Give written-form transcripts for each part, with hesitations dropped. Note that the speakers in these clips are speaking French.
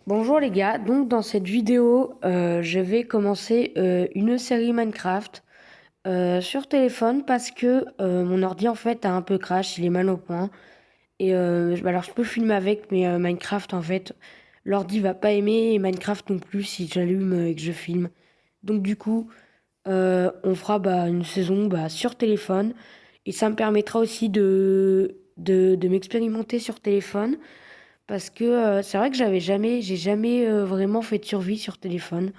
Bonjour les gars, donc dans cette vidéo, je vais commencer une série Minecraft sur téléphone parce que mon ordi en fait a un peu crash, il est mal au point. Et alors je peux filmer avec, mais Minecraft en fait, l'ordi va pas aimer et Minecraft non plus si j'allume et que je filme. Donc du coup, on fera une saison sur téléphone et ça me permettra aussi de m'expérimenter sur téléphone. Parce que c'est vrai que j'ai jamais vraiment fait de survie sur téléphone.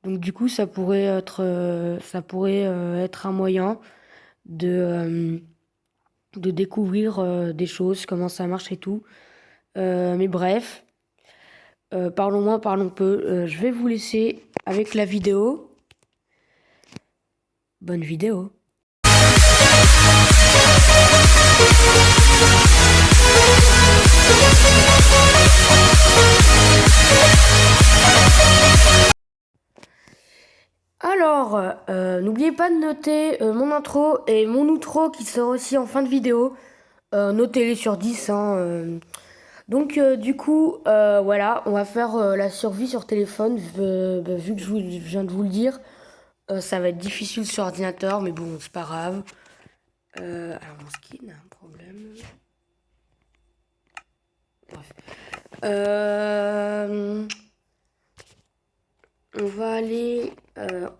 Donc du coup, ça pourrait être un moyen de, euh, de découvrir des choses, comment ça marche et tout. Mais bref, parlons moins, parlons peu. Je vais vous laisser avec la vidéo. Bonne vidéo. Alors, n'oubliez pas de noter mon intro et mon outro qui sort aussi en fin de vidéo. Notez-les sur 10, hein. Donc du coup, voilà, on va faire la survie sur téléphone. Vu que je viens de vous le dire, ça va être difficile sur ordinateur, mais bon, c'est pas grave. Alors mon skin a un problème. Bref.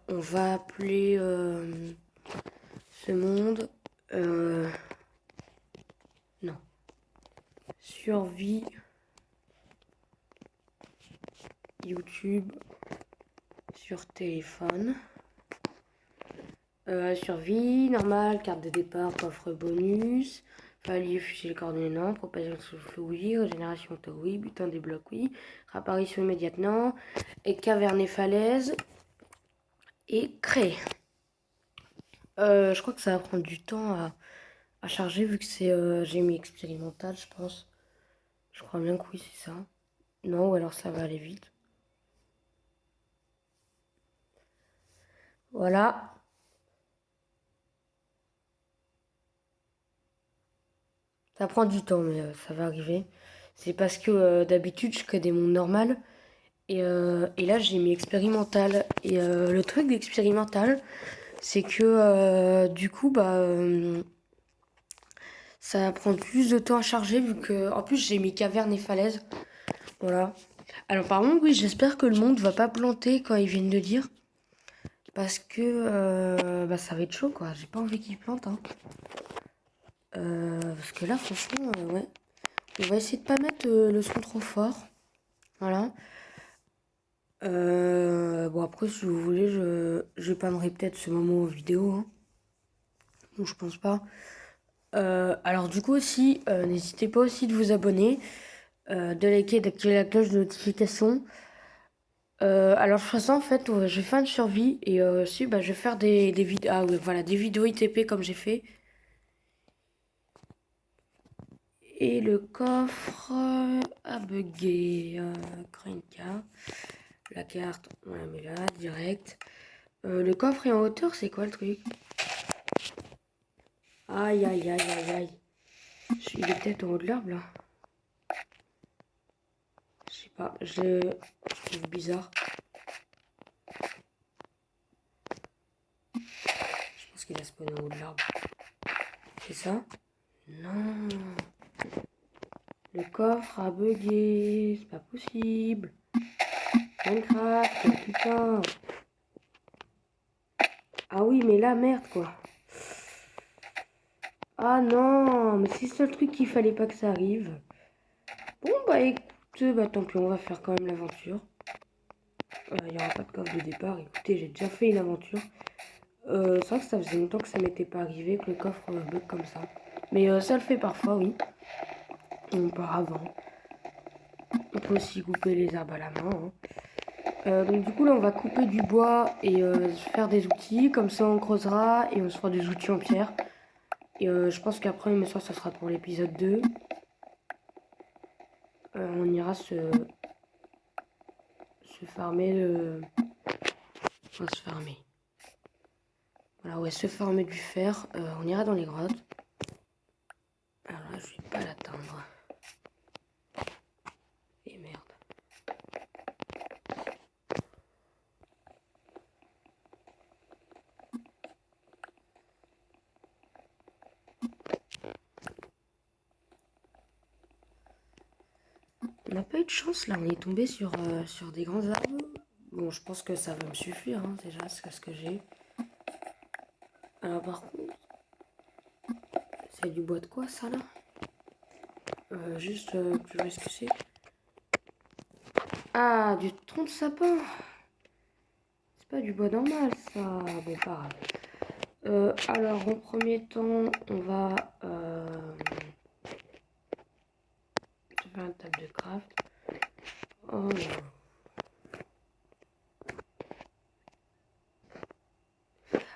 On va appeler ce monde. Euh, non, survie YouTube sur téléphone. Survie, normal, carte de départ, coffre bonus, palier, fichier les coordonnées, non, propagation souffle, oui, régénération auto, oui, butin des blocs, oui, réapparition immédiate, non, et caverne et falaise, et créer. Je crois que ça va prendre du temps à charger vu que j'ai mis expérimental, je pense. Je crois bien que oui, c'est ça. Non, ou alors ça va aller vite. Voilà. Ça prend du temps, mais ça va arriver. C'est parce que d'habitude, je crée des mondes normaux. Et là, j'ai mis expérimental. Et le truc d'expérimental, c'est que du coup, ça va prendre plus de temps à charger vu que, en plus, j'ai mis caverne et falaise. Voilà. Alors, par contre, oui, j'espère que le monde va pas planter quand ils viennent de dire. Parce que ça va être chaud, quoi. J'ai pas envie qu'ils plantent, hein. Parce que là, franchement, ouais. On va essayer de pas mettre le son trop fort. Voilà. Bon, après, si vous voulez, je pannerai peut-être ce moment en vidéo, hein. Bon, je pense pas. Alors, du coup, aussi, n'hésitez pas aussi de vous abonner, de liker, d'activer la cloche de notification. Alors, je ferai ça, en fait, je vais faire une survie et aussi, je vais faire des vidéos, ah, ouais, voilà, des vidéos ITP comme j'ai fait. Et le coffre a bugué. Cranka. La carte, on la met là, direct. Le coffre est en hauteur, c'est quoi le truc? Aïe, aïe, aïe, aïe, aïe. Il est peut-être en haut de l'arbre, là. Je sais pas, je trouve bizarre. Je pense qu'il a spawné en haut de l'arbre. C'est ça? Non. Le coffre a bugué. C'est pas possible. Minecraft, oh putain. Ah oui, mais là, merde, quoi. Ah non, mais c'est ça le truc qu'il fallait pas que ça arrive. Bon, écoute, tant pis, on va faire quand même l'aventure. Il n'y aura pas de coffre de départ. Écoutez, j'ai déjà fait une aventure. C'est vrai que ça faisait longtemps que ça m'était pas arrivé, que le coffre bug comme ça. Mais ça le fait parfois, oui. On part avant. On peut aussi couper les arbres à la main, hein. Donc du coup, là, on va couper du bois et faire des outils. Comme ça, on creusera et on se fera des outils en pierre. Et je pense qu'après, mais ça sera pour l'épisode 2. On ira se farmer on va se farmer. Voilà, ouais, se farmer du fer. On ira dans les grottes. Alors là, je vais pas l'atteindre. Et merde. On n'a pas eu de chance là, on est tombé sur des grands arbres. Bon, je pense que ça va me suffire, hein, déjà, c'est ce que j'ai. Alors par contre, c'est du bois de quoi ça là? Tu vois ce que c'est? Ah, du tronc de sapin. C'est pas du bois normal ça. Bon, pas grave. Alors en premier temps, on va se faire une table de craft. Oh non.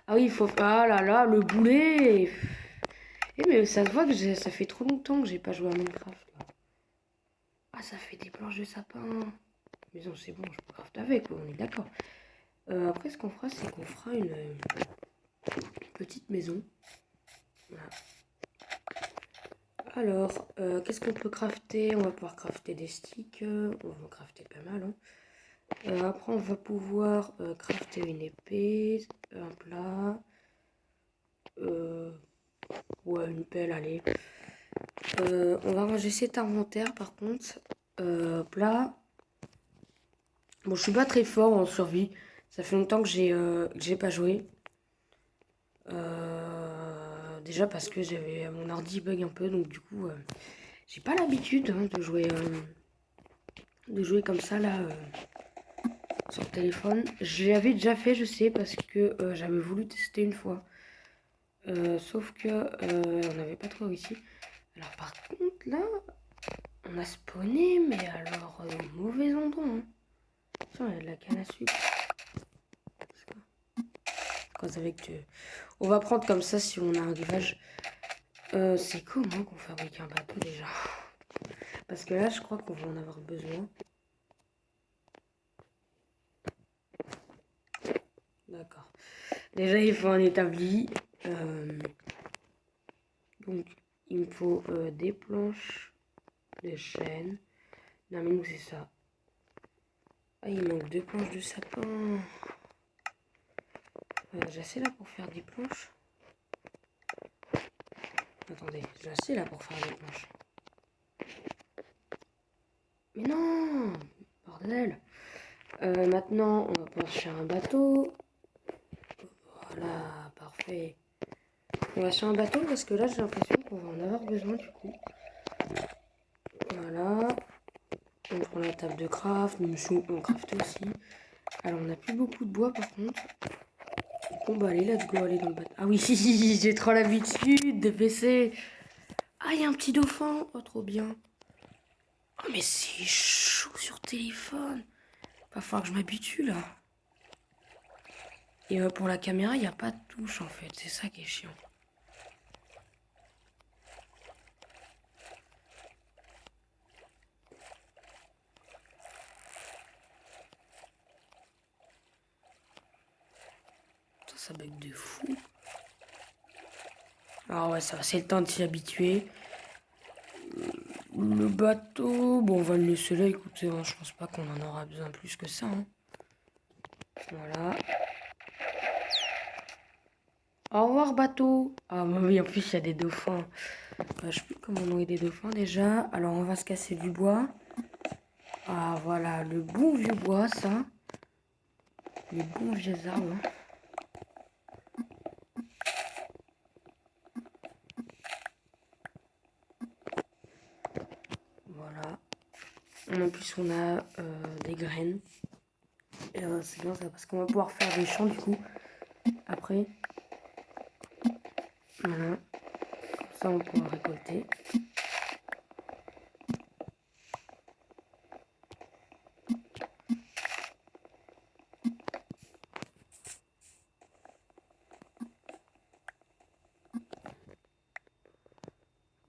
Ah oui, il faut... Ah là là, le boulet. Eh mais ça se voit que ça fait trop longtemps que j'ai pas joué à Minecraft. Là. Ah, ça fait des planches de sapin. Mais non, c'est bon, je peux crafter avec, on est d'accord. Après, ce qu'on fera, c'est qu'on fera une petite maison. Voilà. Alors, qu'est-ce qu'on peut crafter? On va pouvoir crafter des sticks. On va en crafter pas mal. Hein. Après, on va pouvoir crafter une épée, un plat. Ouais, une pelle, allez. On va ranger cet inventaire par contre. Plat. Bon, je suis pas très fort en survie. Ça fait longtemps que j'ai pas joué. Déjà parce que j'avais mon ordi bug un peu, donc du coup, j'ai pas l'habitude hein, de jouer comme ça là sur le téléphone. Je l'avais déjà fait, je sais, parce que j'avais voulu tester une fois. Sauf que on n'avait pas trop réussi. Alors par contre là, on a spawné, mais alors au mauvais endroit. Hein. Tiens, il y a de la canne à sucre. On va prendre comme ça si on a un rivage. C'est comment qu'on fabrique un bateau déjà? Parce que là, je crois qu'on va en avoir besoin. D'accord. Déjà, il faut un établi. Donc, il me faut des planches, des chaînes. Non, mais nous, c'est ça. Ah, il manque 2 planches de sapin. J'ai assez là pour faire des planches. Attendez, j'ai assez là pour faire des planches. Mais non! Bordel! Maintenant, on va pouvoir faire un bateau. Voilà, parfait. On va faire un bateau parce que là, j'ai l'impression qu'on va en avoir besoin du coup. Voilà. On prend la table de craft, on craft aussi. Alors, on n'a plus beaucoup de bois par contre. Bon, bah, allez, let's go, aller dans le bateau. Ah oui, j'ai trop l'habitude de baisser. Ah, il y a un petit dauphin. Oh, trop bien. Oh, mais c'est chaud sur téléphone. Va falloir que je m'habitue là. Et pour la caméra, il n'y a pas de touche en fait. C'est ça qui est chiant. Ça bug de fou. Ah ouais, ça va, c'est le temps de s'y habituer. Le bateau, bon, on va le laisser là, écoutez, hein, je pense pas qu'on en aura besoin plus que ça. Hein. Voilà. Au revoir, bateau. Ah bah oui, en plus, il y a des dauphins. Je sais plus comment nourrir des dauphins déjà. Alors, on va se casser du bois. Ah, voilà, le bon vieux bois, ça. Les bons vieux arbres. Hein. Voilà. En plus, on a des graines. Et c'est bien ça, parce qu'on va pouvoir faire des champs, du coup. Après. Voilà. Comme ça, on pourra récolter.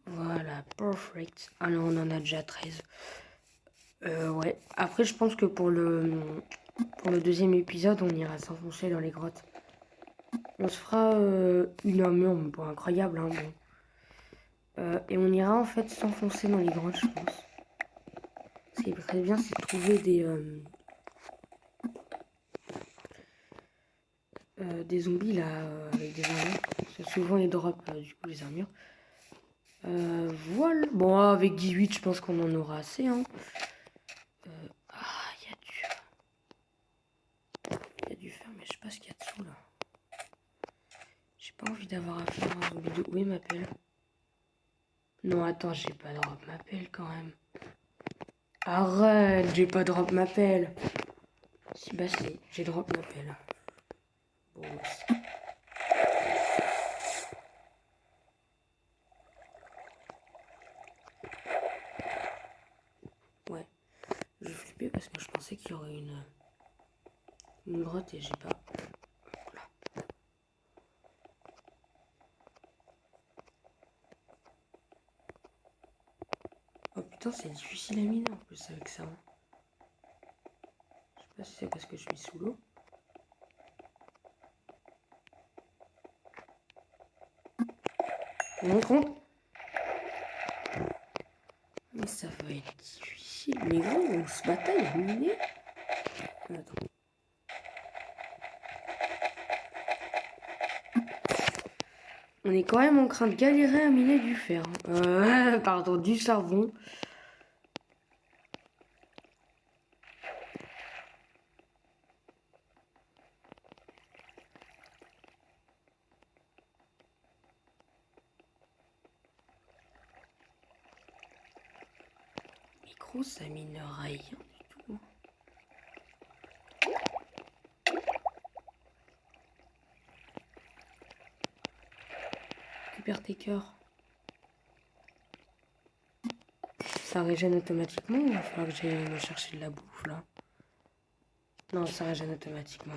Voilà, perfect. Alors, on en a déjà 13. Ouais. Après, je pense que pour le deuxième épisode, on ira s'enfoncer dans les grottes. On se fera une armure, bon, incroyable, hein, bon. Et on ira en fait s'enfoncer dans les grottes, je pense. Ce qui est très bien, c'est de trouver des zombies là, avec des armures. Parce que souvent ils drop du coup les armures. Voilà. Bon, avec 18, je pense qu'on en aura assez. Hein. Il y a du fer, mais je sais pas ce qu'il y a dessous là. J'ai pas envie d'avoir affaire à un zombie. Où est ma pelle? Non, attends, j'ai pas drop ma pelle quand même. Arrête, j'ai pas drop ma pelle. Si, bah si, j'ai drop ma pelle. Bon, ouais. Ouais, j'ai flippé parce que je pensais qu'il y aurait une grotte et j'ai pas. Voilà. Oh putain, c'est difficile à miner en plus avec ça. Hein. Je sais pas si c'est parce que je suis sous l'eau. On compte. Mais ça va être difficile. Mais gros, on se bataille à miner. Attends. On est quand même en train de galérer à miner du fer. Pardon, du charbon. Micro, ça mine rien du tout. Récupère tes cœurs. Ça régène automatiquement ou il va falloir que j'aille me chercher de la bouffe là? Non, ça régène automatiquement.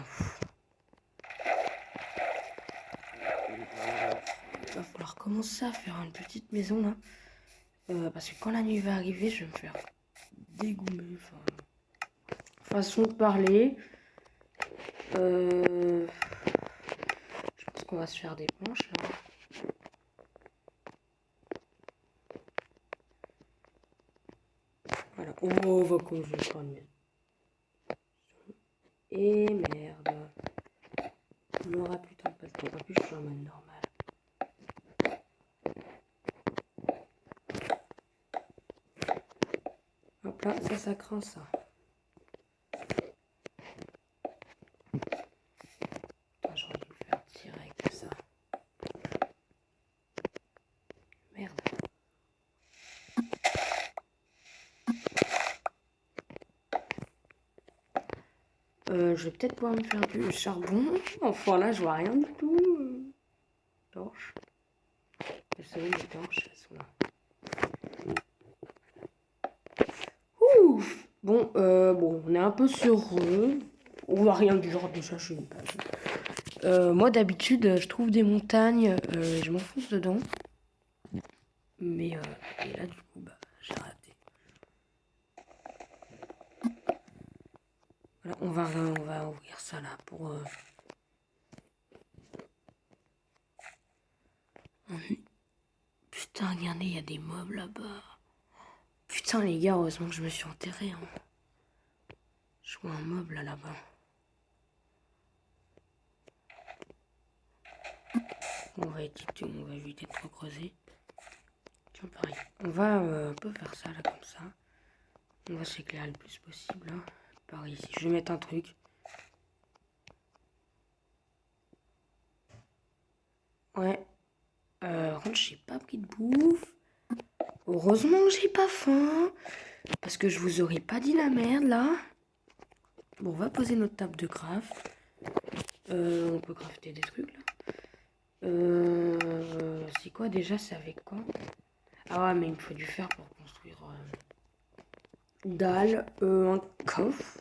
Il va falloir commencer à faire une petite maison là. Parce que quand la nuit va arriver, je vais me faire dégommer. Façon de parler. Je pense qu'on va se faire des planches là. Voilà. Oh, on va qu'on je vais faire une maison. Et merde. On aura putain pas le temps. En plus, je suis en mode normal. Hop là, ça craint ça. J'aurais dû le faire direct ça. Merde. Je vais peut-être pouvoir me faire du charbon. Enfin là, je vois rien du tout. Torche. Elles sont où les torches? Elles sont là. Ouf. Bon, on est un peu sur eux. On voit rien du genre déjà, je suis une page. Moi d'habitude, je trouve des montagnes, je m'enfonce dedans. Mais et là du coup, j'ai raté. Voilà, on va ouvrir ça là pour. Putain, regardez, il y a des mobs là-bas. Putain les gars, heureusement que je me suis enterré. Hein. Je vois un mob là-bas. On va éviter de trop creuser. Tiens, pareil. On va un peu faire ça là comme ça. On va s'éclairer le plus possible. Hein. Par ici. Je vais mettre un truc. Ouais. Par contre, j'ai pas pris de bouffe. Heureusement que j'ai pas faim. Parce que je vous aurais pas dit la merde là. Bon, on va poser notre table de craft. On peut crafter des trucs là. C'est quoi déjà? C'est avec quoi? Ah ouais, mais il me faut du fer pour construire dalle, un coffre.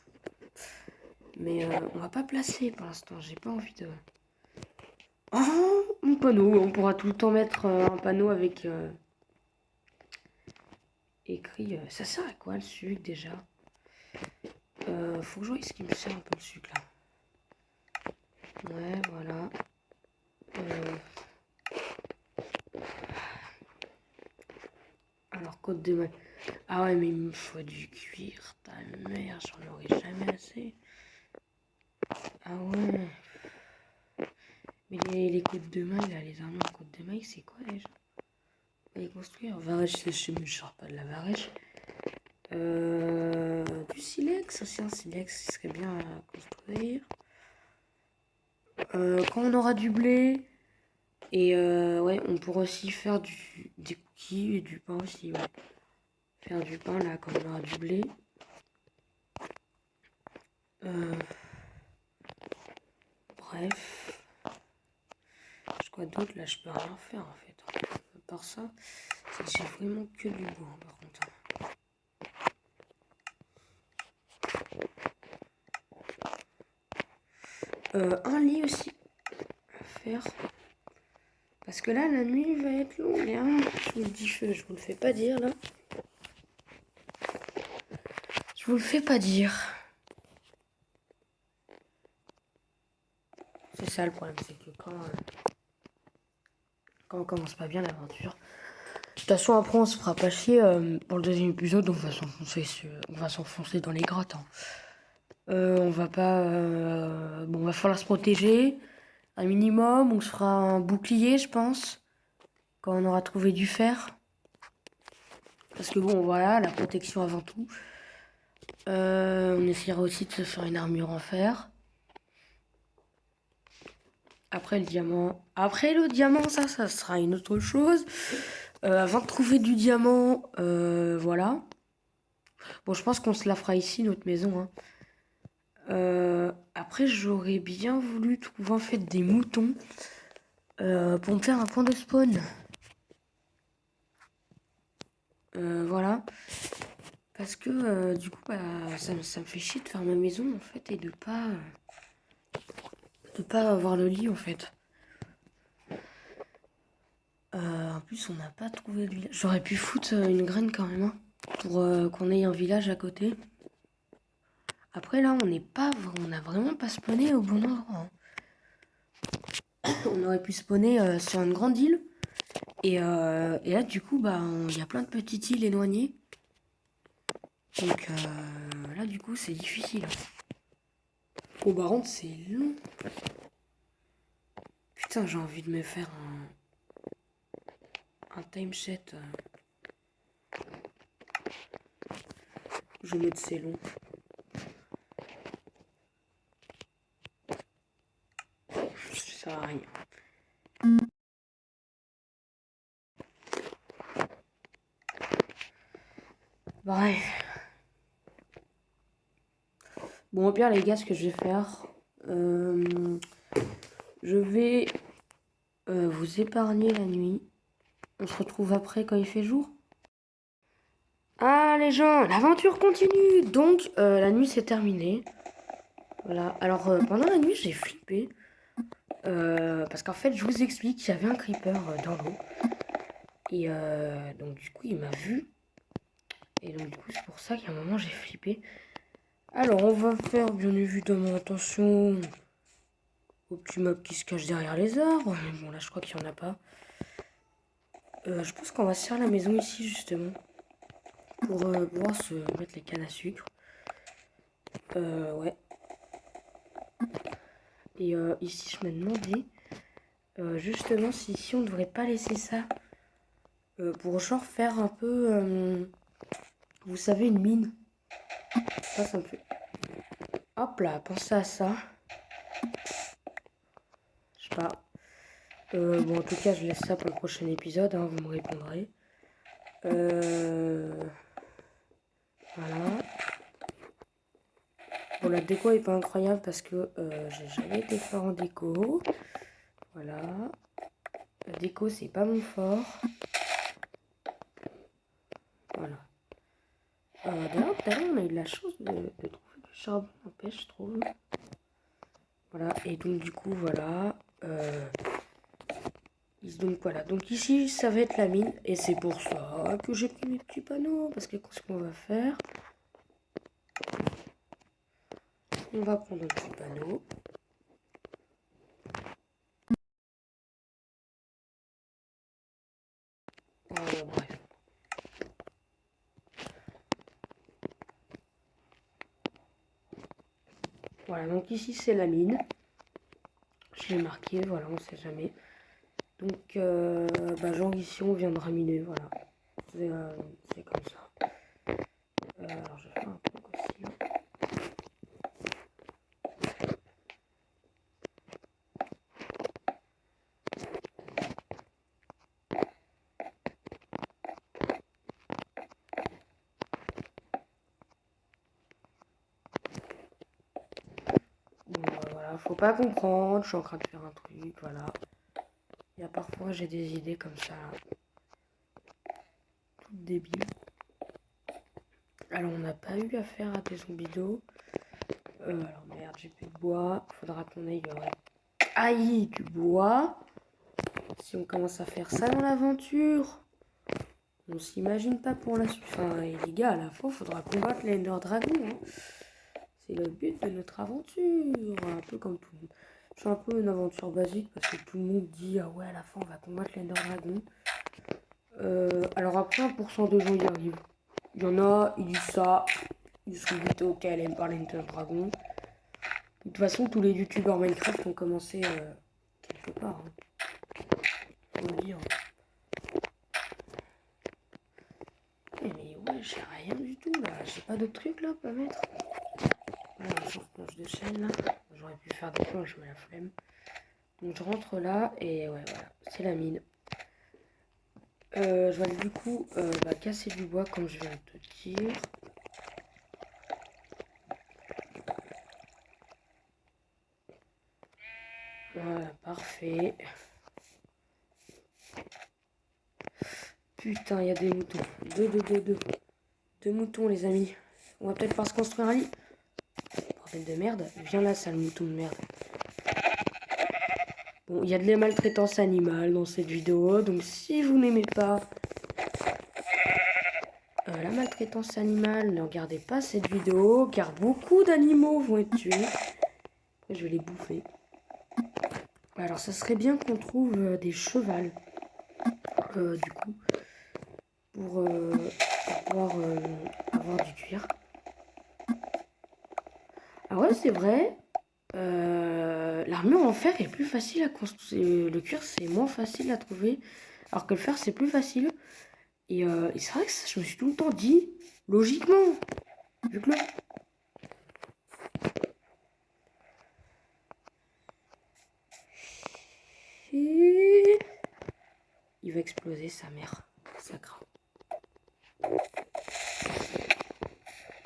Mais on va pas placer pour l'instant. J'ai pas envie de. Oh, mon panneau. On pourra tout le temps mettre un panneau avec écrit. Ça sert à quoi le sucre déjà? Faut que je vois ce qui me sert un peu le sucre là. Ouais, voilà. Alors, côte de maille. Ah ouais, mais il me faut du cuir. Ta mère, j'en aurai jamais assez. Ah ouais. Mais les côtes de maille, là, les armes en côte de maille, c'est quoi déjà? On va les construire. Varech, je me sors pas de la varech. Du ça c'est un silex qui serait bien à construire. Quand on aura du blé, et ouais, on pourra aussi faire des cookies et du pain aussi, ouais. Faire du pain là quand on aura du blé. Bref. Quoi d'autre là, je peux rien faire en fait. À part ça, c'est que j'ai vraiment que du bois par contre. Un lit aussi à faire. Parce que là, la nuit va être longue. Hein. Je vous le dis, je vous le fais pas dire là. Je vous le fais pas dire. C'est ça le problème, c'est que quand on commence pas bien l'aventure. De toute façon, après, on se fera pas chier pour le deuxième épisode. On va s'enfoncer dans les grottes. Hein. On va pas. Bon, va falloir se protéger. Un minimum, on se fera un bouclier, je pense. Quand on aura trouvé du fer. Parce que bon, voilà, la protection avant tout. On essaiera aussi de se faire une armure en fer. Après le diamant. Après le diamant, ça sera une autre chose. Avant de trouver du diamant, voilà. Bon, je pense qu'on se la fera ici, notre maison. Hein. Après, j'aurais bien voulu trouver en fait des moutons pour me faire un point de spawn. Voilà. Parce que du coup, bah, ça me fait chier de faire ma maison en fait et de pas avoir le lit en fait. En plus, on n'a pas trouvé de village. J'aurais pu foutre une graine quand même hein, pour qu'on ait un village à côté. Après là, on a vraiment pas spawné au bon endroit. Hein. On aurait pu spawner sur une grande île. Et là, du coup, bah, il y a plein de petites îles éloignées. Donc là, du coup, c'est difficile. Au par contre, c'est long. Putain, j'ai envie de me faire un timeset. Je vais mettre c'est long. Ça sert à rien. Bref. Bon, au pire, les gars, ce que je vais faire, je vais vous épargner la nuit. On se retrouve après quand il fait jour. Ah, les gens, l'aventure continue. Donc, la nuit s'est terminée. Voilà. Alors, pendant la nuit, j'ai flippé. Parce qu'en fait, je vous explique, il y avait un creeper dans l'eau. Et donc, du coup, il m'a vu. Et donc, du coup, c'est pour ça qu'à un moment, j'ai flippé. Alors, on va faire, bien évidemment, attention aux petits mobs qui se cachent derrière les arbres. Bon, là, je crois qu'il n'y en a pas. Je pense qu'on va se faire la maison ici, justement. Pour pouvoir se mettre les cannes à sucre. Ouais. Et ici, je me demandais, justement, si ici, on ne devrait pas laisser ça. Pour genre faire un peu, vous savez, une mine. Ça me fait... Hop là, pensez à ça. Je sais pas. Bon, en tout cas, je laisse ça pour le prochain épisode, hein, vous me répondrez. Voilà. Bon, la déco est pas incroyable parce que j'ai jamais été fort en déco. Voilà. La déco, c'est pas mon fort. Voilà. D'ailleurs, tout à l'heure, on a eu de la chance de trouver du charbon, n'empêche, je trouve. Voilà, et donc du coup, voilà. Donc voilà, donc ici, ça va être la mine. Et c'est pour ça que j'ai pris mes petits panneaux. Parce que ce qu'on va faire, on va prendre un petit panneau. Bref. Voilà, donc ici, c'est la mine. Je l'ai marqué, voilà, on sait jamais. Donc, bah, genre ici, on viendra miner, voilà. C'est comme ça. Alors, je vais faire un truc aussi. voilà, faut pas comprendre, je suis en train de faire un truc, voilà. Il y a parfois j'ai des idées comme ça, toutes débiles. Alors on n'a pas eu affaire à des zombies d'eau. Alors merde, j'ai plus de bois, faudra qu'on aille... Aïe, du bois. Si on commence à faire ça dans l'aventure, on s'imagine pas pour la suite. Enfin, et les gars, à la fin, faudra combattre l'Ender Dragon. Hein. C'est le but de notre aventure. Un peu comme tout le monde. C'est un peu une aventure basique parce que tout le monde dit ah ouais, à la fin, on va combattre l'Ender Dragon. Alors après, 1% de gens y arrivent. Il y en a, ils disent ça. Ils sont vite ok, elle aime pas l'Ender Dragon. De toute façon, tous les youtubeurs Minecraft ont commencé quelque part. Hein. Faut le dire. Mais ouais, j'ai rien du tout là. J'ai pas de truc là à mettre. Voilà, une planche de chaîne là. J'aurais pu faire des planches, mais la flemme. Donc je rentre là et ouais, voilà, c'est la mine. Je vais du coup casser du bois comme je viens de te dire. Voilà, parfait. Putain, il y a des moutons. Deux moutons, les amis. On va peut-être pas se construire un lit. Bordel de merde. Viens là, sale mouton de merde. Bon, il y a de la maltraitance animale dans cette vidéo. Donc si vous n'aimez pas la maltraitance animale, ne regardez pas cette vidéo. Car beaucoup d'animaux vont être tués. Après, je vais les bouffer. Alors, ça serait bien qu'on trouve des chevals. Du coup. Pour pouvoir avoir du cuir. Ah ouais, c'est vrai. L'armure en fer est plus facile à construire. Le cuir, c'est moins facile à trouver. Alors que le fer, c'est plus facile. Et c'est vrai que ça, je me suis tout le temps dit, logiquement, vu que le... Il va exploser sa mère. Ça craint.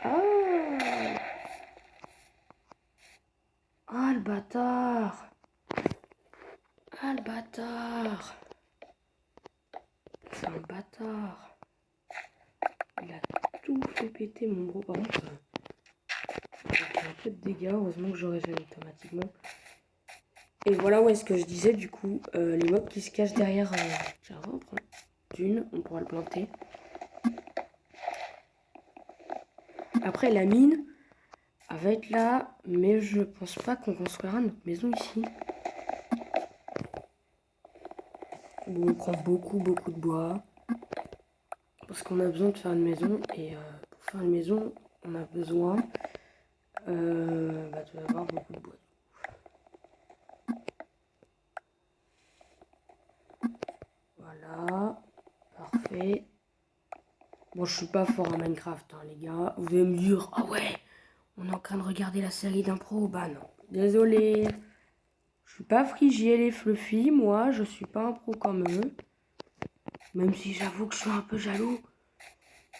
Ah! Ah, le bâtard! Ah, le bâtard! C'est un bâtard. Il a tout fait péter, mon gros. Par contre, j'ai un peu de dégâts. Heureusement que je régène automatiquement. Et voilà où est-ce que je disais, du coup, les mobs qui se cachent derrière. Tiens, on va en prendre une. On pourra le planter. Après, la mine, elle va être là. Mais je pense pas qu'on construira notre maison ici. Bon, on prend beaucoup de bois. Parce qu'on a besoin de faire une maison. Et pour faire une maison, on a besoin d'avoir beaucoup de bois. Voilà. Parfait. Bon, je suis pas fort à Minecraft, hein, les gars. Vous allez me dire, ah ouais, on est en train de regarder la série d'impro. Bah non, désolé. Je suis pas Frigiel et Fluffy, moi, je suis pas un pro comme eux. Même si j'avoue que je suis un peu jaloux.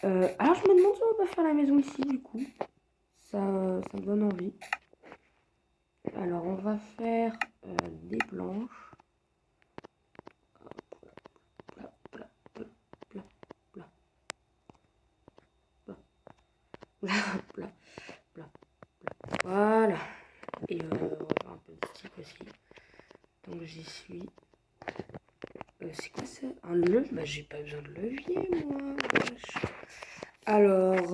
Alors je me demande si on va pas faire la maison ici, du coup. Ça me donne envie. Alors on va faire des planches. Voilà. Et on va faire un peu de stick aussi. Donc j'y suis. C'est quoi ça? Un levier? Bah j'ai pas besoin de levier moi. Alors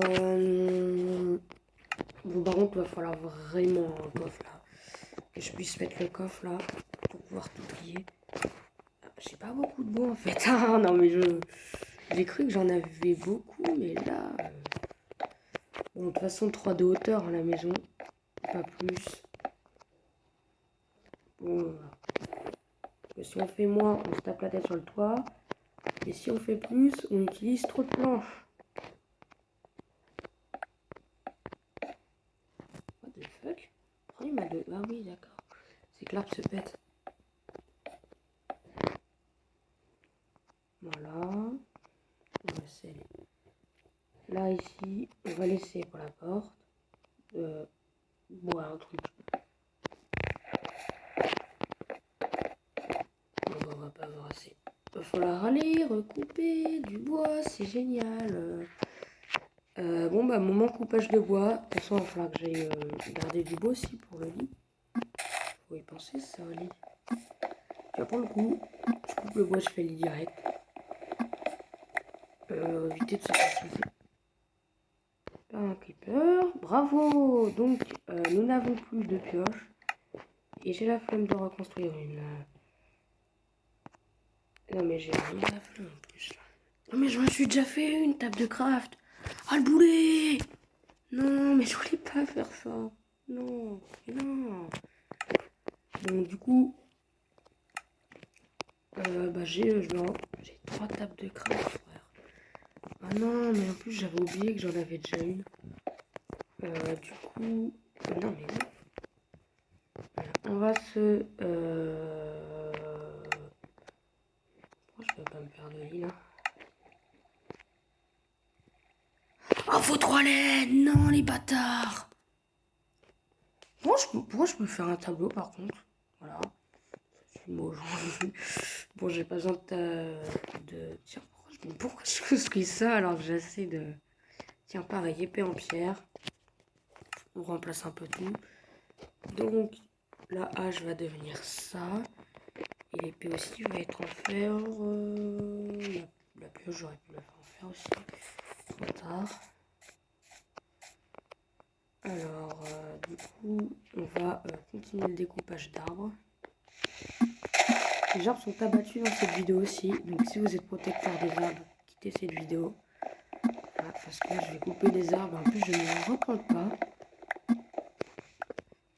bon par contre il va falloir vraiment un coffre là. Que je puisse mettre le coffre là pour pouvoir tout trier. J'ai pas beaucoup de bois en fait. Ah non mais j'ai cru que j'en avais beaucoup mais là. Bon de toute façon 3 de hauteur à la maison. Pas plus. Bon si on fait moins, on se tape la tête sur le toit. Et si on fait plus, on utilise trop de planches. What the fuck? Oh, il m'a de... Ah oui, d'accord. C'est que l'arbre se pète. Voilà. On va sceller. Là, ici, on va laisser pour la porte. Bon, un truc. raser. Il va falloir aller recouper du bois, c'est génial. Bon bah moment coupage de bois. De toute façon il va falloir que j'aille garder du bois aussi pour le lit. Faut y penser ça au lit. Tu vois pour le coup, je coupe le bois, je fais le lit direct. Éviter de se fatiguer. Par un creeper. Bravo. Donc nous n'avons plus de pioche. Et j'ai la flemme de reconstruire une. Non mais j'ai vraiment la flemme en plus. Non mais je me suis déjà fait une table de craft. Ah le boulet. Non mais je voulais pas faire ça. Non. Non. Donc du coup. Bah j'ai 3 tables de craft frère. Ah non mais en plus j'avais oublié que j'en avais déjà une. Du coup. Non mais non. On va se. Pourquoi je peux pas me faire de lit là? Oh, faut 3 laines! Non, les bâtards! Pourquoi je peux faire un tableau par contre? Voilà. Bon, j'ai pas besoin Tiens, pourquoi je construis ça alors que j'essaie de. Tiens, pareil, épée en pierre. On remplace un peu tout. Donc, la hache va devenir ça. Et l'épée aussi va être en fer. La pioche, j'aurais pu la faire en fer aussi. Trop tard. Alors, du coup, on va continuer le découpage d'arbres. Les arbres sont abattus dans cette vidéo aussi. Donc, si vous êtes protecteur des arbres, quittez cette vidéo. Voilà, parce que là, je vais couper des arbres. En plus, je ne me rends compte pas.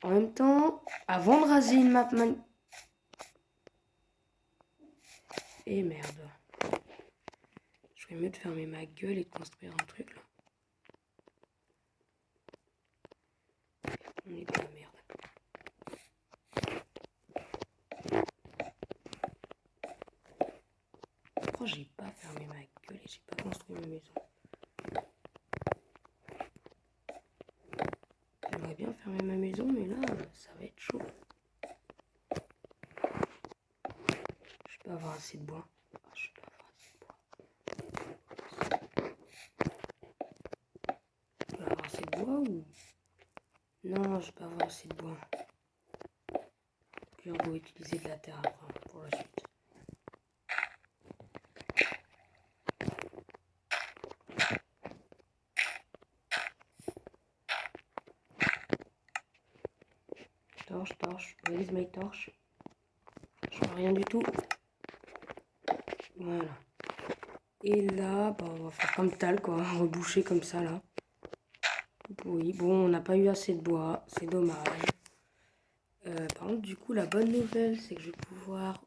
En même temps, avant de raser une map Eh merde. Je ferais mieux de fermer ma gueule et de construire un truc là. On est dans la merde. Pourquoi j'ai pas fermé ma gueule et j'ai pas construit ma maison? J'aimerais bien fermer ma maison, mais là, ça va être chaud. Je peux avoir assez de bois. Je peux avoir assez de bois. Je peux avoir assez de bois ou... Non, je peux avoir assez de bois. Puis on va utiliser de la terre après pour la suite. Torche. Where is my torche? Je vois rien du tout. Voilà. Et là, bah, on va faire comme tal, quoi. Reboucher comme ça, là. Oui, bon, on n'a pas eu assez de bois. C'est dommage. Par contre, du coup, la bonne nouvelle, c'est que je vais pouvoir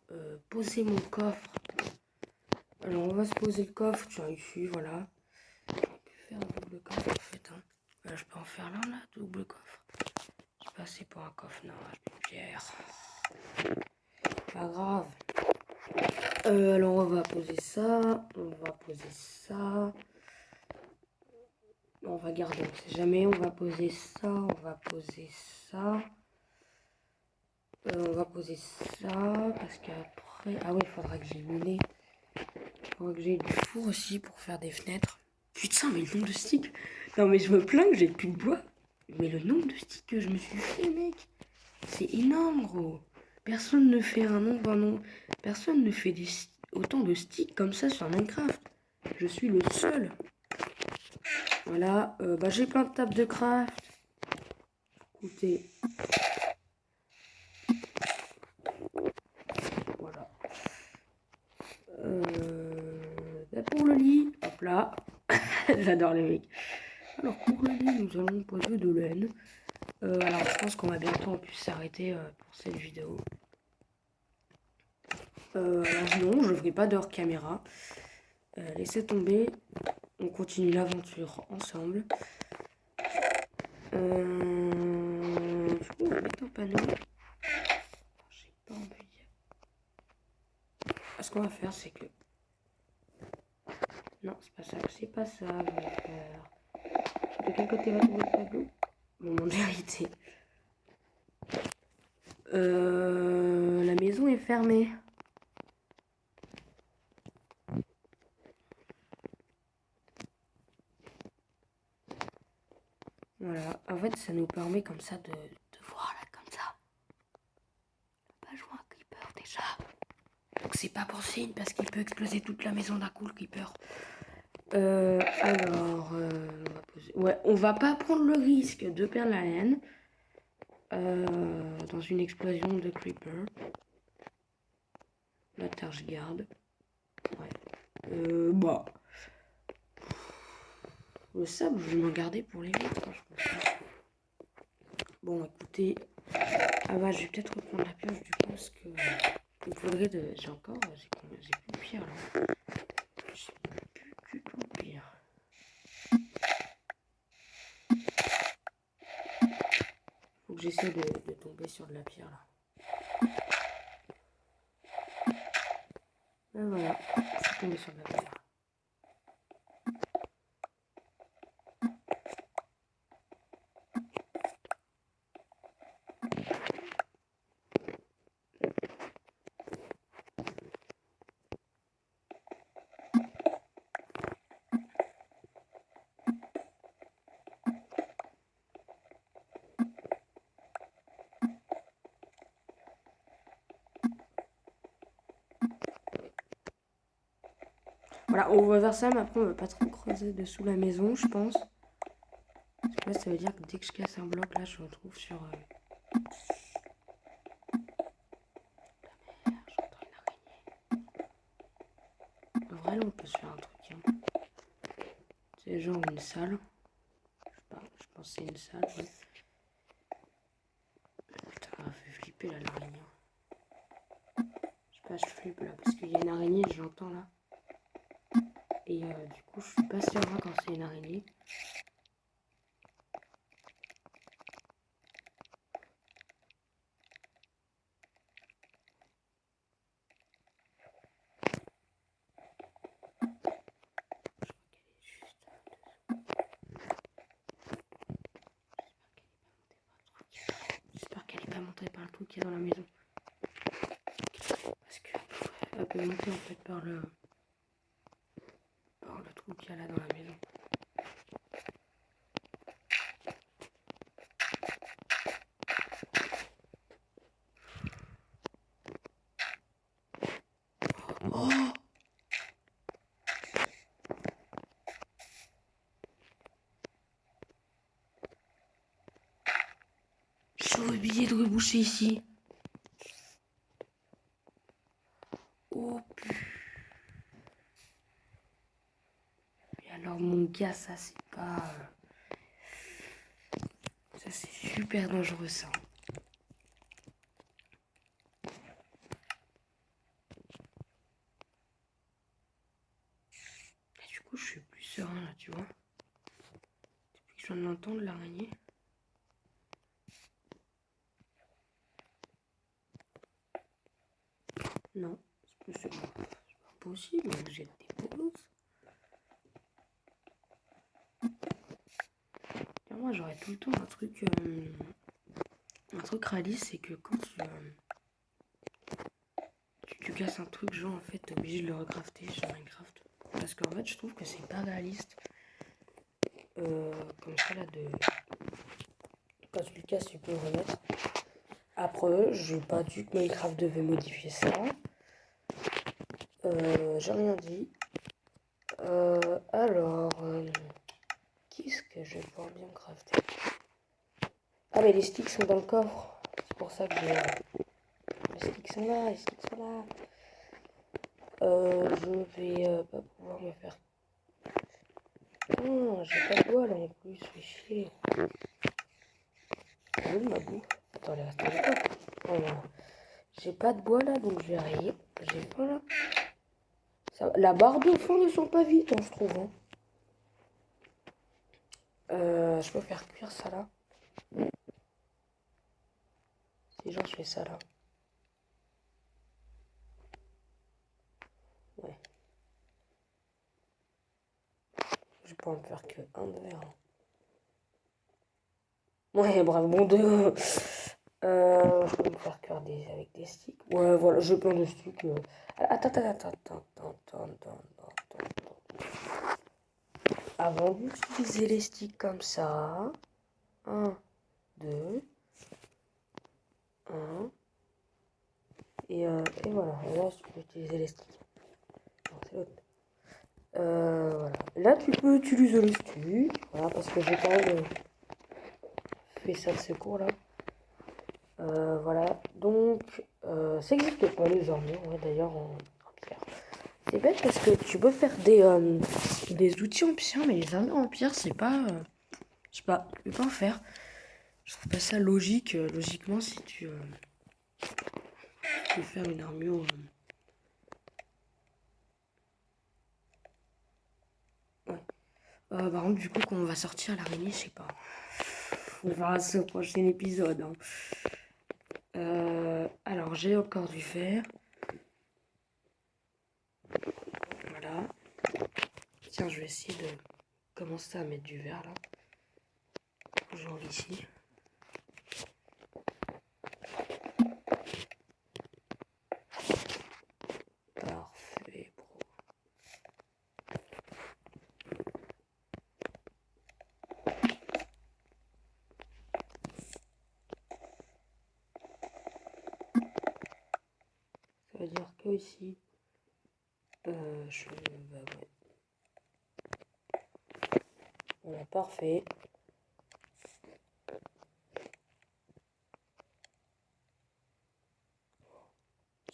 poser mon coffre. Alors, on va se poser le coffre. Tiens, ici, voilà. Je peux faire un double coffre, en fait. Hein. Je peux en faire l'un, là, double coffre. Je pas assez pour un coffre. Non, j'ai une pierre. Pas grave. Alors, on va poser ça. On va poser ça. On va garder, on sait jamais. On va poser ça. On va poser ça. On va poser ça. Parce qu'après... Ah oui, il faudra que j'ai le nez. Il faudra que j'ai du four aussi pour faire des fenêtres. Putain, mais le nombre de sticks. Non, mais je me plains que j'ai plus de bois. Mais le nombre de sticks que je me suis fait, mec. C'est énorme, gros. Personne ne fait un nombre, non. Personne ne fait autant de sticks comme ça sur Minecraft. Je suis le seul. Voilà. Bah, j'ai plein de tables de craft. Écoutez. Voilà. Bah, pour le lit. Hop là. J'adore les mecs. Alors pour le lit, nous allons poser de laine. Alors je pense qu'on va bientôt en plus s'arrêter pour cette vidéo. Alors non, je ne ferai pas d'hors caméra. Laissez tomber. On continue l'aventure ensemble. Du coup, on va mettre un panneau. J'ai pas envie. Ce qu'on va faire, c'est que... Non, c'est pas ça. C'est pas ça. Je vais faire... De quel côté va tomber le tableau? Moment de vérité. La maison est fermée. Voilà, en fait ça nous permet comme ça de voir là comme ça. On va jouer un creeper déjà. Donc c'est pas pour signe parce qu'il peut exploser toute la maison d'un coup le creeper. Alors, on va poser... ouais, on va pas prendre le risque de perdre la laine dans une explosion de creeper. La terre je garde. Ouais. Bah. Le sable, je vais m'en garder pour les vitres, je pense. Bon, écoutez. Ah bah, je vais peut-être reprendre la pioche du coup, parce que il me faudrait de. J'ai plus de pierre là. J'ai plus du tout de pierre. Faut que j'essaie de tomber sur de la pierre là. Ben voilà, je suis tombé sur de la pierre. Voilà, on va faire ça, mais après on va pas trop creuser dessous la maison, je pense. Parce que là, ça veut dire que dès que je casse un bloc, là, je retrouve sur... J'entends une araignée. En vrai, là, on peut se faire un truc. Hein. C'est genre une salle. Je sais pas, je pense que c'est une salle. Ouais. Putain, ça m'a fait flipper là, l'araignée. Je sais pas, je flippe là, parce qu'il y a une araignée, je l'entends là. Et du coup, je suis pas sûre hein, quand c'est une araignée. J'espère qu'elle est pas montée par le truc qui est dans la maison. Parce qu'elle peut monter en fait par le trou qu'il y a là dans la maison. Oh! J'aurais oublié de reboucher ici. Oh putain. Et alors mon gars, ça c'est pas... Ça c'est super dangereux ça. Et du coup je suis plus serein là, tu vois. Depuis que je viens de l'entendre l'araignée. Non, c'est pas possible, vous êtes des bolos. Moi j'aurais tout le temps un truc réaliste, c'est que quand tu casses un truc, genre en fait t'es obligé de le recrafter sur Minecraft. Parce qu'en fait je trouve que c'est pas réaliste. Comme ça là de. Quand tu le casses tu peux le remettre. Après, j'ai pas dit que Minecraft devait modifier ça. J'ai rien dit. Alors, qu'est-ce que je vais pouvoir bien crafter? Ah mais les sticks sont dans le coffre. C'est pour ça que j'ai... Les sticks sont là, les sticks sont là. Je vais pas pouvoir me faire... Non, j'ai pas de bois là en plus, fais chier. Où ma boue? Attends, elle est restée dans le coffre. Oh non. J'ai pas de bois là, donc je vais rayer. J'ai faim là. Ça... La barre de fond ne sont pas vite, hein, je trouve. Hein. Je peux faire cuire ça là. Si genre je fais ça là. Ouais. Je vais pas en faire que un de verre. Ouais, bravo, bon deux. Je peux me faire cuire avec des sticks. Ouais, voilà, j'ai plein de sticks. Attends. Avant d'utiliser les sticks comme ça, 1, 2, 1. Et voilà. Et là, tu peux utiliser les sticks. Non, c'est l'autre. Voilà. Là, tu peux utiliser les sticks. Voilà, parce que j'ai quand même fait ça de secours là. Voilà. Donc, ça n'existe pas les armures, ouais, d'ailleurs, en pierre. C'est bête parce que tu peux faire des outils en pierre, mais les armures en pierre, c'est pas. Je sais pas, tu peux pas en faire. Je trouve pas ça logique. Logiquement, si tu veux faire une armure. Ouais. Par contre, du coup, quand on va sortir l'araignée, je sais pas. On verra ça au prochain épisode. Hein. Alors, j'ai encore du fer. Voilà. Tiens, je vais essayer de commencer à mettre du verre là. Genre ici. Parfait, bro. Ça veut dire que ici, bah ouais. Voilà, parfait.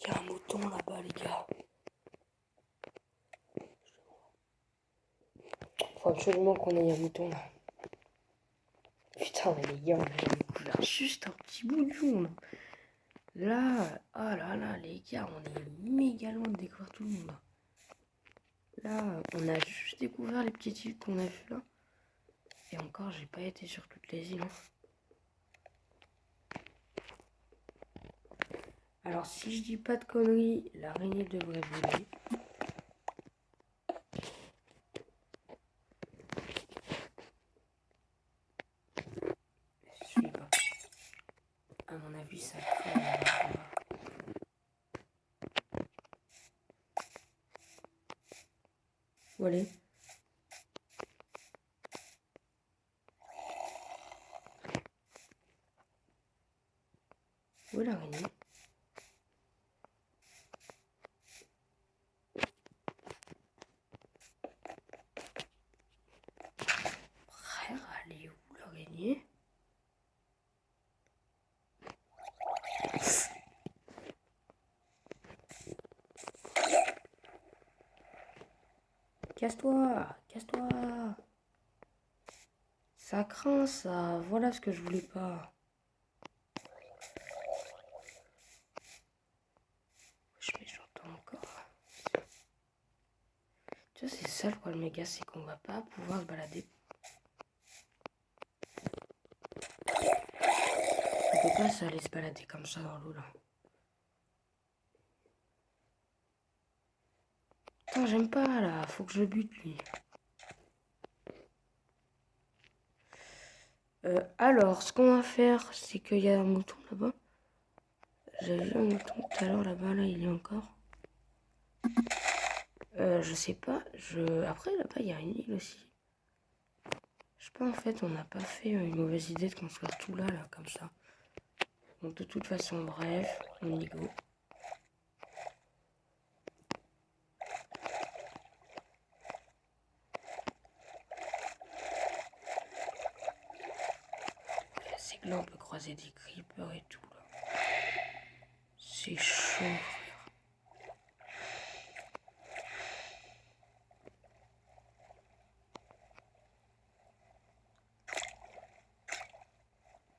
Il y a un mouton là-bas, les gars. Faut absolument qu'on ait un mouton là. Putain, mais les gars, on a découvert juste un petit bout du monde. Là, oh là là, les gars, on est méga loin de découvrir tout le monde. Là, on a juste découvert les petites îles qu'on a vues là. Et encore, j'ai pas été sur toutes les îles. Alors, si je dis pas de conneries, l'araignée devrait voler. Je suis pas. À mon avis, ça craint. Voilà. Où est l'araignée? Frère, elle est où l'araignée? Casse-toi, casse-toi. Ça craint ça, voilà ce que je voulais pas. Mais j'entends encore. Tu vois, c'est ça le problème, les gars, c'est qu'on va pas pouvoir se balader. On peut pas aller se balader comme ça dans l'eau là. Putain, j'aime pas là, faut que je bute lui. Alors, ce qu'on va faire, c'est qu'il y a un mouton là-bas. J'ai vu un mouton tout à l'heure là-bas, là, il y a encore. Je sais pas, après là-bas, il y a une île aussi. Je sais pas, en fait, on n'a pas fait une mauvaise idée de construire tout là, comme ça. Donc, de toute façon, bref, on y go. C'est que là, on peut croiser des creepers et tout, là. C'est chaud, frère.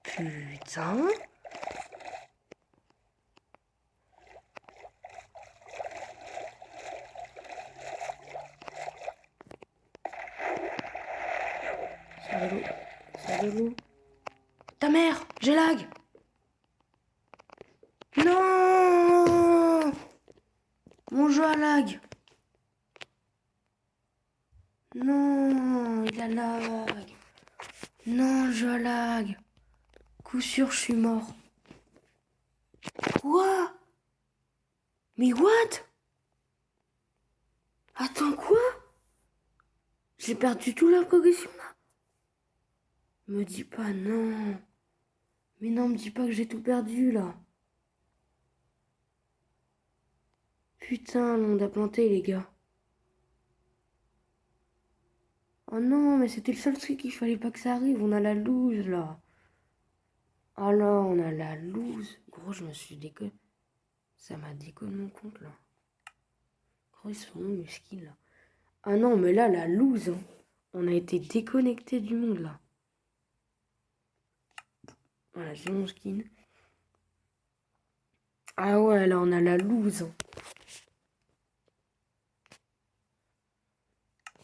Putain. C'est de l'eau. Ta mère, j'ai lag. Non. Mon jeu a lag. Non, il a lag. Non, je lag. Coup sûr, je suis mort. Quoi? Mais what? Attends, quoi? J'ai perdu toute la progression là. Me dis pas non. Mais non, me dis pas que j'ai tout perdu là. Putain, le monde a planté les gars. Oh non, mais c'était le seul truc qu'il fallait pas que ça arrive. On a la loose là. Oh là, on a la loose. Gros, je me suis déconné. Ça m'a déconné mon compte là. Gros, ils sont où mes skins là? Ah non, mais là, la loose. Hein. On a été déconnecté du monde là. Voilà, j'ai mon skin. Ah ouais, là, on a la loose. Hein.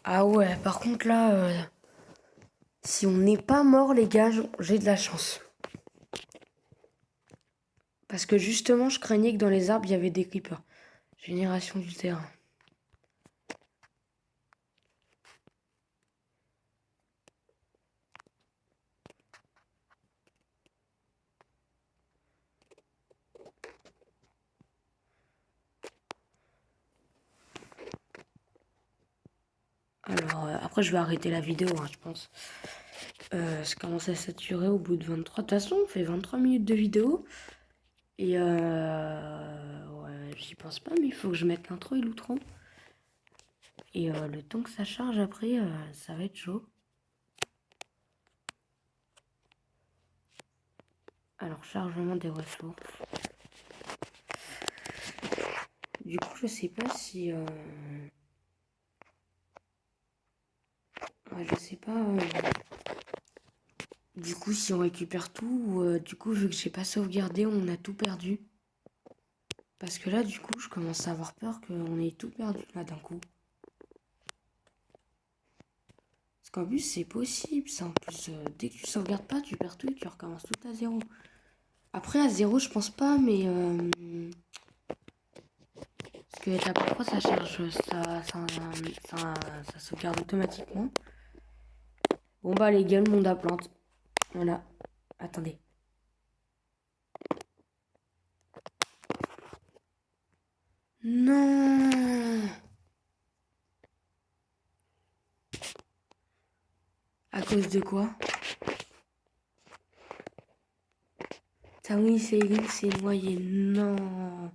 Ah ouais, par contre là, si on n'est pas mort les gars, j'ai de la chance. Parce que justement, je craignais que dans les arbres, il y avait des creepers. Génération du terrain. Alors, après, je vais arrêter la vidéo, hein, je pense. Ça commence à saturer au bout de 23. De toute façon, on fait 23 minutes de vidéo. Et ouais, j'y pense pas, mais il faut que je mette l'intro et l'outro. Et le temps que ça charge après, ça va être chaud. Alors, chargement des ressources. Du coup, je sais pas si... Ouais, je sais pas... Du coup, si on récupère tout, ou du coup, vu que j'ai pas sauvegardé, on a tout perdu. Parce que là, du coup, je commence à avoir peur qu'on ait tout perdu, là, d'un coup. Parce qu'en plus, c'est possible, ça. En plus, dès que tu sauvegardes pas, tu perds tout et tu recommences tout à zéro. Après, à zéro, je pense pas, mais... Parce que la première fois, ça charge, ça sauvegarde automatiquement. Bon, bah, les gars, le monde à plante. Voilà. Attendez. Non! À cause de quoi? Tammy Seyrin s'est noyé. Non.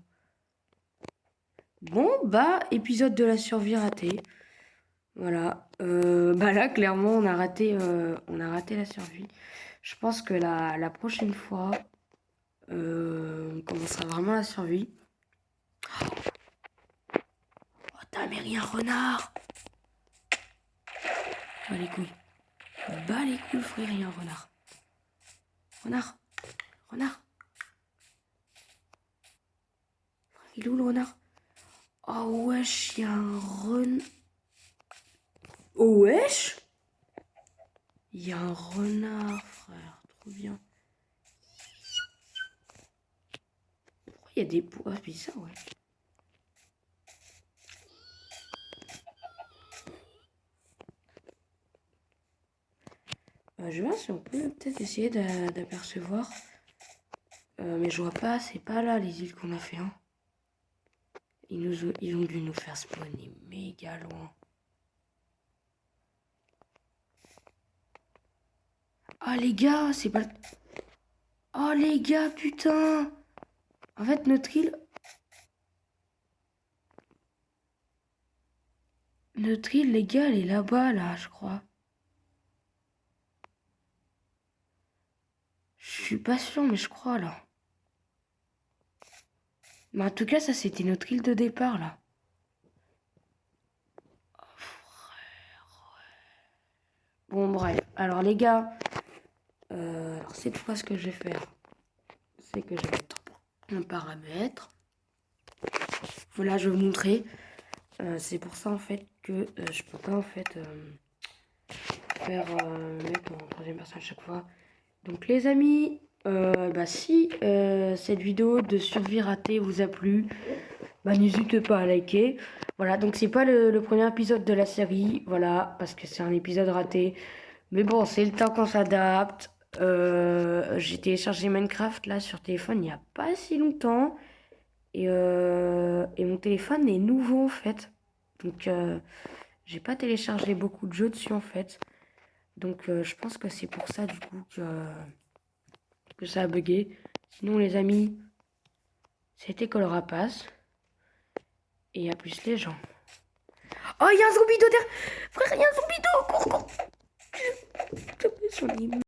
Bon, bah, épisode de la survie raté. Voilà. Bah là, clairement, on a raté la survie. Je pense que la prochaine fois, on commencera vraiment la survie. Oh, t'as mais rien, renard! Bah les couilles. Bah les couilles, frère, rien, renard. Renard. Renard. Il est où le renard? Oh wesh, y'a un renard. Oh wesh! Y'a un renard, frère. Trop bien. Pourquoi y'a des poux? Ah, c'est ça, ouais. Je vais voir si on peut peut-être essayer d'apercevoir. Mais je vois pas, c'est pas là les îles qu'on a fait. Hein. Ils ont dû nous faire spawner méga loin. Ah les gars, c'est pas... Oh les gars, putain! En fait, notre île... Notre île, les gars, elle est là-bas, là, je crois. Je suis pas sûr, mais je crois, là. Mais en tout cas, ça, c'était notre île de départ, là. Oh, frère, ouais. Bon, bref. Alors, les gars, alors cette fois, ce que je vais faire, c'est que je vais mettre un paramètre. Voilà, je vais vous montrer. C'est pour ça, en fait, que je peux pas, en fait, faire mettre en troisième personne à chaque fois. Donc, les amis, bah, si cette vidéo de survie ratée vous a plu, bah, n'hésitez pas à liker. Voilà, donc c'est pas le premier épisode de la série, voilà, parce que c'est un épisode raté. Mais bon, c'est le temps qu'on s'adapte. J'ai téléchargé Minecraft là sur téléphone il n'y a pas si longtemps. Et mon téléphone est nouveau en fait. Donc j'ai pas téléchargé beaucoup de jeux dessus en fait. Donc je pense que c'est pour ça du coup que ça a bugué. Sinon les amis, c'était Colorapace. Et à plus les gens. Oh, il y a un zombie d'eau derrière. Frère, il y a un zombie d'eau. Cours, cours.